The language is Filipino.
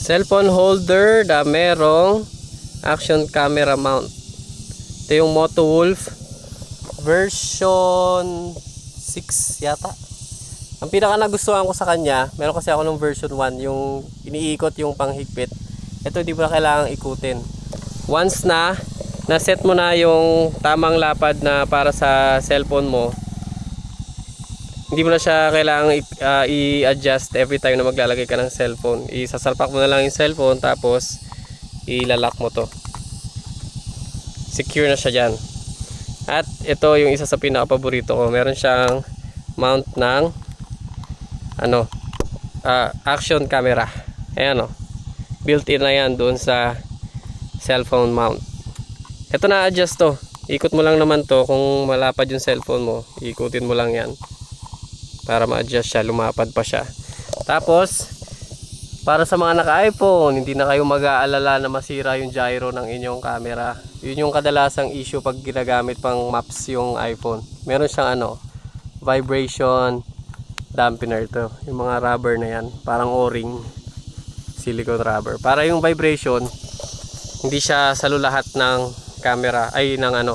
Cellphone holder na merong action camera mount. Ito yung Moto Wolf version 6 yata. Ang pinaka nagustuhan ko sa kanya, meron kasi ako ng version 1, yung iniikot yung panghigpit. Ito hindi mo na kailangang ikutin. Once na set mo na yung tamang lapad na para sa cellphone mo, hindi mo na siya kailangang i-adjust every time na maglalagay ka ng cellphone. Isasalpak mo na lang yung cellphone, tapos ilalak mo to. Secure na siya dyan. At ito yung isa sa pinaka-paborito ko. Meron siyang mount ng action camera. Ayan o. Built-in na yan doon sa cellphone mount. Ito na-adjust to. Ikot mo lang naman to. Kung malapad yung cellphone mo, ikutin mo lang yan para ma-adjust siya, lumapad pa siya. Tapos para sa mga naka-iPhone, hindi na kayo mag-aalala na masira yung gyro ng inyong camera. Yun yung kadalasang issue pag ginagamit pang maps yung iPhone. Meron siyang vibration dampener to. Yung mga rubber na yan, parang o-ring, silicone rubber. Para yung vibration, hindi siya sa lahat ng camera, ay ng